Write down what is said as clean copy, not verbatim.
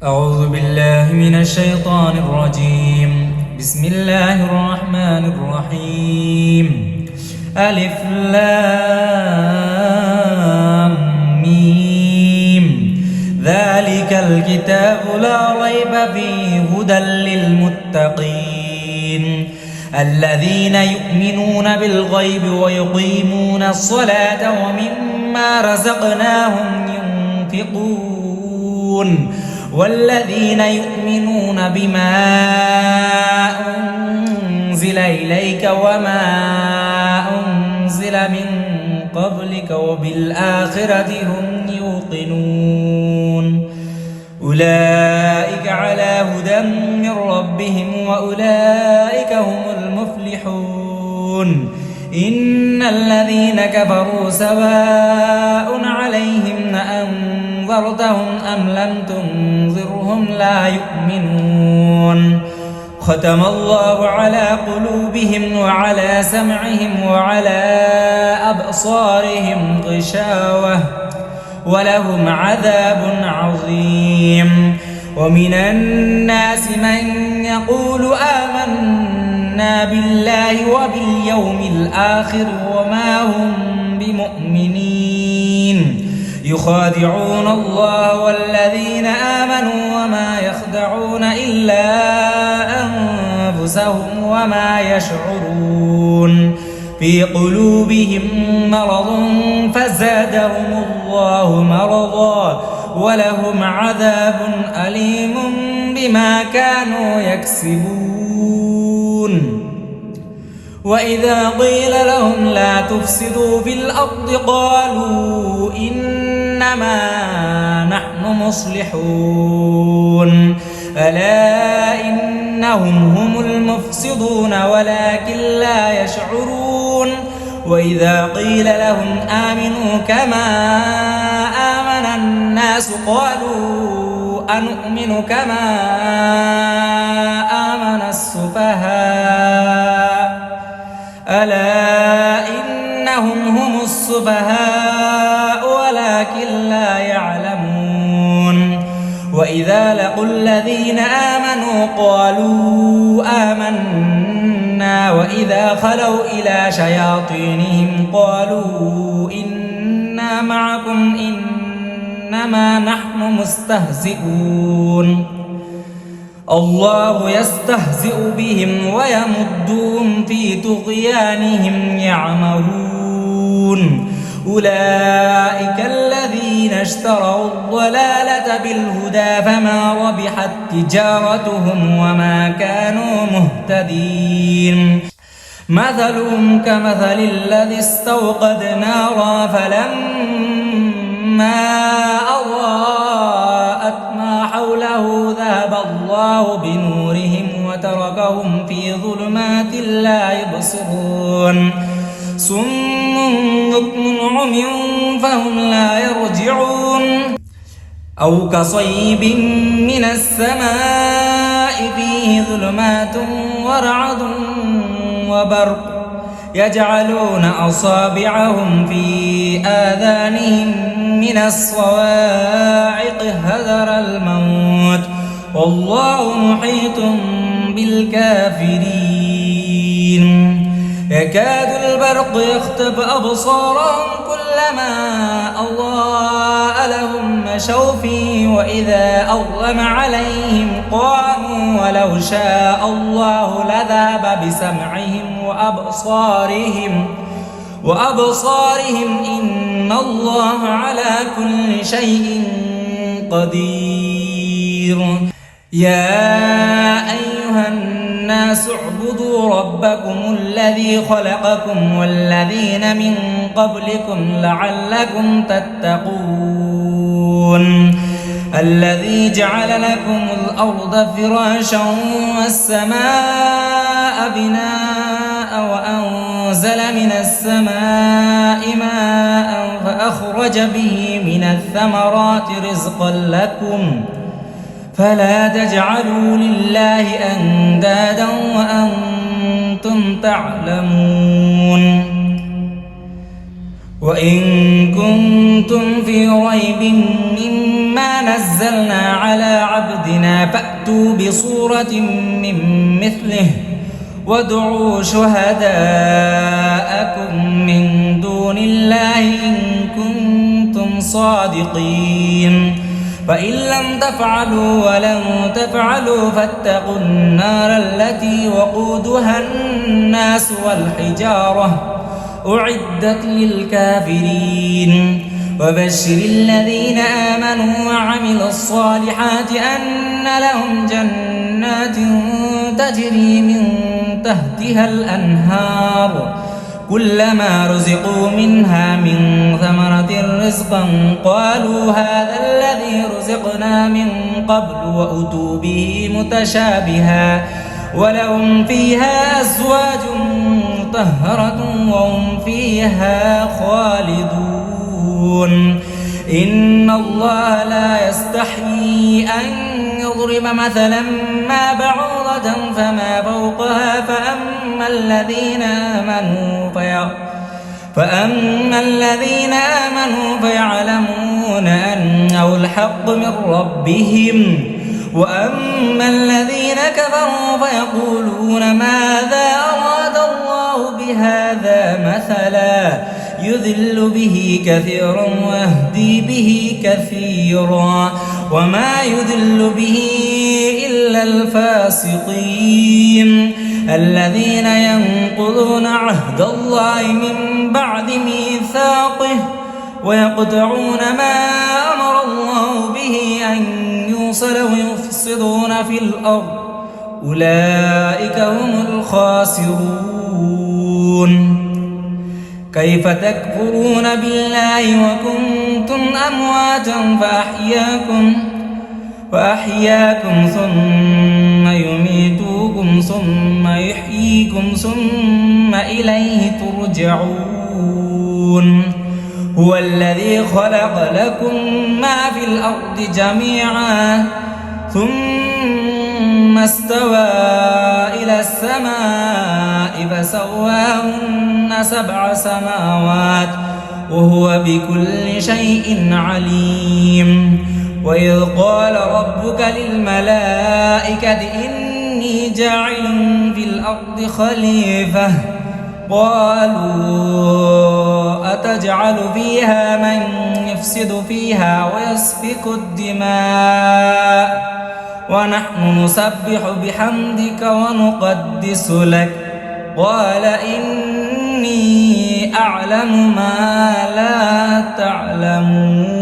أعوذ بالله من الشيطان الرجيم. بسم الله الرحمن الرحيم. ألف لام ميم. ذلك الكتاب لا ريب فيه هدى للمتقين الذين يؤمنون بالغيب ويقيمون الصلاة ومما رزقناهم ينفقون والذين يؤمنون بما أنزل إليك وما أنزل من قبلك وبالآخرة هم يوقنون أولئك على هدى من ربهم وأولئك هم المفلحون. إن الذين كفروا سواء عليهم أنذرتهم أم لم تنذرهم لا يؤمنون. ختم الله على قلوبهم وعلى سمعهم وعلى أبصارهم غشاوة ولهم عذاب عظيم. ومن الناس من يقول آمنا بالله وباليوم الآخر وما هم بمؤمنين يخادعون الله والذين آمنوا وما يخدعون إلا أنفسهم وما يشعرون. في قلوبهم مرض فزادهم الله مرضا ولهم عذاب أليم بما كانوا يكسبون. وإذا قيل لهم لا تفسدوا في الأرض قالوا إنما نحن مصلحون ألا إنهم هم المفسدون ولكن لا يشعرون. وإذا قيل لهم آمنوا كما آمن الناس قالوا أنؤمن كما آمن السفهاء ألا إنهم هم السفهاء ولكن لا يعلمون. وإذا لقوا الذين آمنوا قالوا آمنا وإذا خلوا إلى شياطينهم قالوا إنا معكم إنما نحن مستهزئون. الله يستهزئ بهم ويمدهم في طغيانهم يعمهون. أولئك الذين اشتروا الضلالة بالهدى فما ربحت تجارتهم وما كانوا مهتدين. مثلهم كمثل الذي استوقد نارا فلما أضاءت ما حوله ذهب الله بنورهم وتركهم في ظلمات لا يبصرون. صم بكم عمي فهم لا يرجعون. أو كصيب من السماء فيه ظلمات ورعد وبرق يجعلون أصابعهم في آذانهم من الصواعق حذر الموت والله محيط بالكافرين. يكاد البرق يخطف أبصارهم كلما أضاء لهم مشوا فيه وإذا أظلم عليهم قاموا ولو شاء الله لذهب بسمعهم وأبصارهم إن الله على كل شيء قدير. يا أيها الناس اعبدوا ربكم الذي خلقكم والذين من قبلكم لعلكم تتقون. الذي جعل لكم الأرض فراشا والسماء بناء وأنزل من السماء ماء فأخرج به من الثمرات رزقا لكم فلا تجعلوا لله أندادا وأنتم تعلمون. وإن كنتم في ريب مما ما نزلنا على عبدنا فأتوا بصورة من مثله وادعوا شهداءكم من دون الله إن كنتم صادقين فإن لم تفعلوا ولن تفعلوا فاتقوا النار التي وقودها الناس والحجارة أعدت للكافرين وبشر الذين آمنوا وعملوا الصالحات أن لهم جنات تجري من تحتها الأنهار كلما رزقوا منها من ثمرة رزقا قالوا هذا الذي رزقنا من قبل وأتوا به متشابها ولهم فيها أزواج مطهرة وهم فيها خالدون إن الله لا يستحيي أن يضرب مثلا ما بعوضة فما فوقها فأما الذين آمنوا فيعلمون أنه الحق من ربهم وأما الذين كفروا فيقولون ماذا أراد الله بهذا مثلا يذل به كثيرا ويهدي به كثيرا وما يذل به إلا الفاسقين الذين ينقضون عهد الله من بعد ميثاقه ويقطعون ما أمر الله به أن يوصل ويفسدون في الأرض أولئك هم الخاسرون كيف تكفرون بالله وكنتم أمواتا فأحياكم ثم يميتوكم ثم يحييكم ثم إليه ترجعون هو الذي خلق لكم ما في الأرض جميعا ثم استوى إلى السماء فسواهن 7 سماوات وهو بكل شيء عليم وإذ قال ربك للملائكة إني جاعل في الأرض خليفة قالوا أتجعل فيها من يفسد فيها ويسفك الدماء ونحن نسبح بحمدك ونقدس لك قال إني أعلم ما لا تعلمون